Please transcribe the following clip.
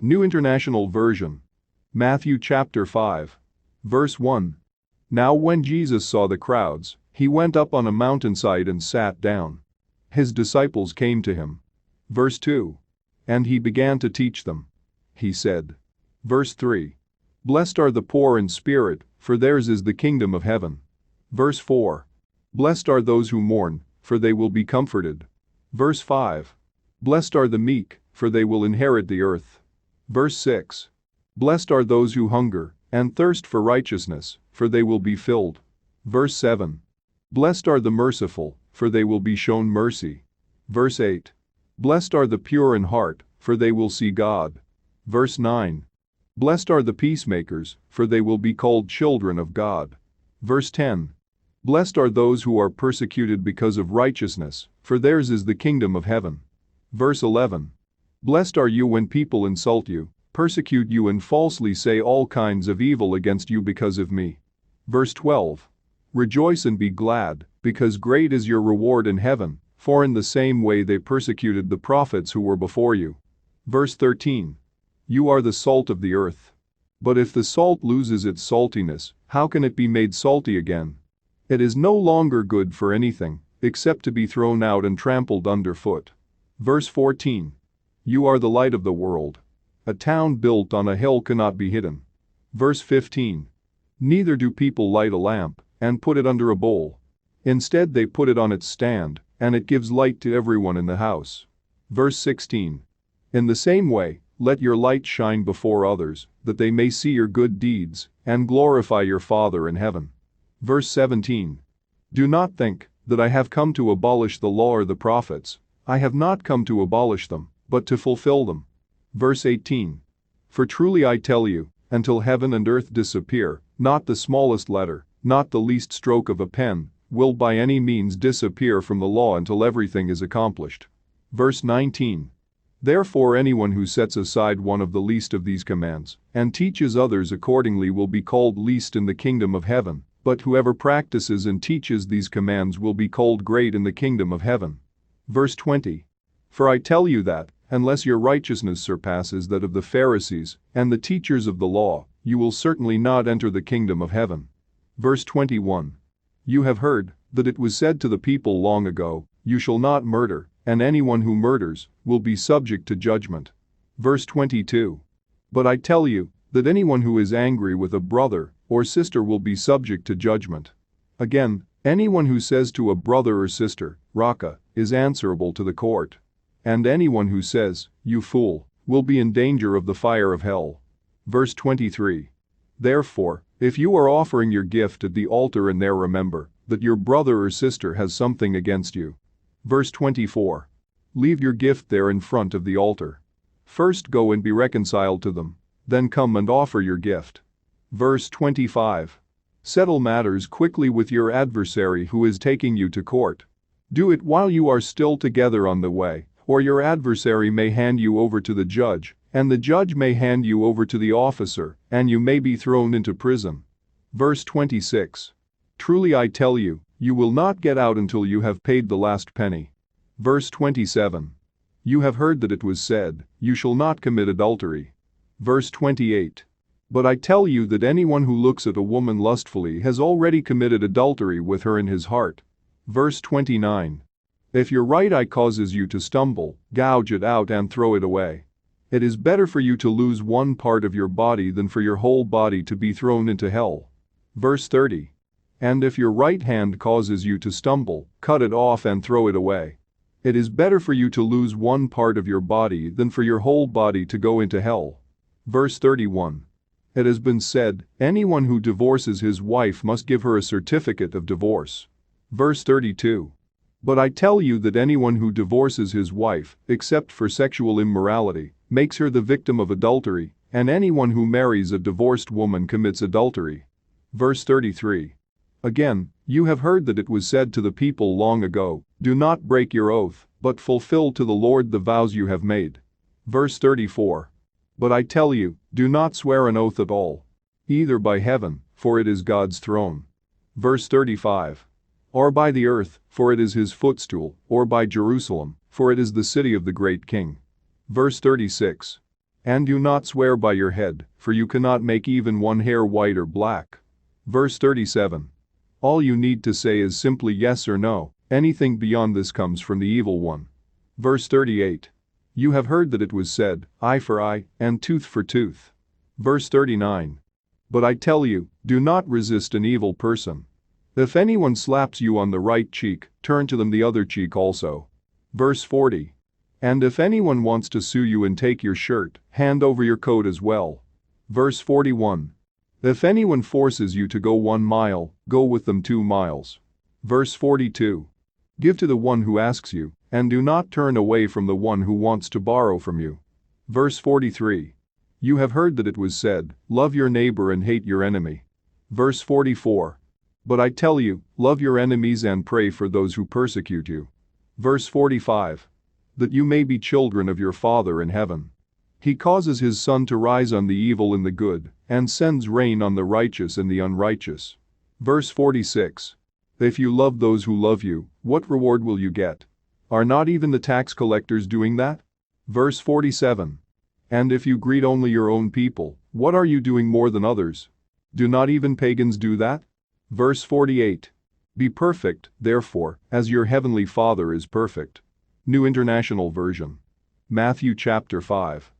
New International Version. Matthew chapter 5. Verse 1. Now when Jesus saw the crowds, he went up on a mountainside and sat down. His disciples came to him. Verse 2. And he began to teach them. He said. Verse 3. Blessed are the poor in spirit, for theirs is the kingdom of heaven. Verse 4. Blessed are those who mourn, for they will be comforted. Verse 5. Blessed are the meek, for they will inherit the earth. Verse 6. Blessed are those who hunger and thirst for righteousness, for they will be filled. Verse 7. Blessed are the merciful, for they will be shown mercy. Verse 8. Blessed are the pure in heart, for they will see God. Verse 9. Blessed are the peacemakers, for they will be called children of God. Verse 10. Blessed are those who are persecuted because of righteousness, for theirs is the kingdom of heaven. Verse 11. Blessed are you when people insult you, persecute you and falsely say all kinds of evil against you because of me. Verse 12. Rejoice and be glad, because great is your reward in heaven, for in the same way they persecuted the prophets who were before you. Verse 13. You are the salt of the earth. But if the salt loses its saltiness, how can it be made salty again? It is no longer good for anything, except to be thrown out and trampled underfoot. Verse 14. You are the light of the world. A town built on a hill cannot be hidden. Verse 15. Neither do people light a lamp and put it under a bowl. Instead they put it on its stand, and it gives light to everyone in the house. Verse 16. In the same way, let your light shine before others, that they may see your good deeds and glorify your Father in heaven. Verse 17. Do not think that I have come to abolish the law or the prophets. I have not come to abolish them, but to fulfill them. Verse 18. For truly I tell you, until heaven and earth disappear, not the smallest letter, not the least stroke of a pen, will by any means disappear from the law until everything is accomplished. Verse 19. Therefore anyone who sets aside one of the least of these commands, and teaches others accordingly will be called least in the kingdom of heaven, but whoever practices and teaches these commands will be called great in the kingdom of heaven. Verse 20. For I tell you that, unless your righteousness surpasses that of the Pharisees and the teachers of the law, you will certainly not enter the kingdom of heaven. Verse 21. You have heard that it was said to the people long ago, you shall not murder, and anyone who murders will be subject to judgment. Verse 22. But I tell you that anyone who is angry with a brother or sister will be subject to judgment. Again, anyone who says to a brother or sister, Raka, is answerable to the court. And anyone who says, you fool, will be in danger of the fire of hell. Verse 23. Therefore, if you are offering your gift at the altar and there remember that your brother or sister has something against you. Verse 24. Leave your gift there in front of the altar. First go and be reconciled to them, then come and offer your gift. Verse 25. Settle matters quickly with your adversary who is taking you to court. Do it while you are still together on the way, or your adversary may hand you over to the judge, and the judge may hand you over to the officer, and you may be thrown into prison. Verse 26. Truly I tell you, you will not get out until you have paid the last penny. Verse 27. You have heard that it was said, you shall not commit adultery. Verse 28. But I tell you that anyone who looks at a woman lustfully has already committed adultery with her in his heart. Verse 29. If your right eye causes you to stumble, gouge it out and throw it away. It is better for you to lose one part of your body than for your whole body to be thrown into hell. Verse 30. And if your right hand causes you to stumble, cut it off and throw it away. It is better for you to lose one part of your body than for your whole body to go into hell. Verse 31. It has been said, anyone who divorces his wife must give her a certificate of divorce. Verse 32. But I tell you that anyone who divorces his wife, except for sexual immorality, makes her the victim of adultery, and anyone who marries a divorced woman commits adultery. Verse 33. Again, you have heard that it was said to the people long ago, do not break your oath, but fulfill to the Lord the vows you have made. Verse 34. But I tell you, do not swear an oath at all, either by heaven, for it is God's throne. Verse 35. Or by the earth, for it is his footstool, or by Jerusalem, for it is the city of the great king. Verse 36. And do not swear by your head, for you cannot make even one hair white or black. Verse 37. All you need to say is simply yes or no, anything beyond this comes from the evil one. Verse 38. You have heard that it was said, eye for eye, and tooth for tooth. Verse 39. But I tell you, do not resist an evil person. If anyone slaps you on the right cheek, turn to them the other cheek also. Verse 40. And if anyone wants to sue you and take your shirt, hand over your coat as well. Verse 41. If anyone forces you to go 1 mile, go with them 2 miles. Verse 42. Give to the one who asks you, and do not turn away from the one who wants to borrow from you. Verse 43. You have heard that it was said, love your neighbor and hate your enemy. Verse 44. But I tell you, love your enemies and pray for those who persecute you. Verse 45. That you may be children of your Father in heaven. He causes his sun to rise on the evil and the good, and sends rain on the righteous and the unrighteous. Verse 46. If you love those who love you, what reward will you get? Are not even the tax collectors doing that? Verse 47. And if you greet only your own people, what are you doing more than others? Do not even pagans do that? Verse 48. Be perfect, therefore, as your heavenly Father is perfect. New International Version. Matthew chapter 5.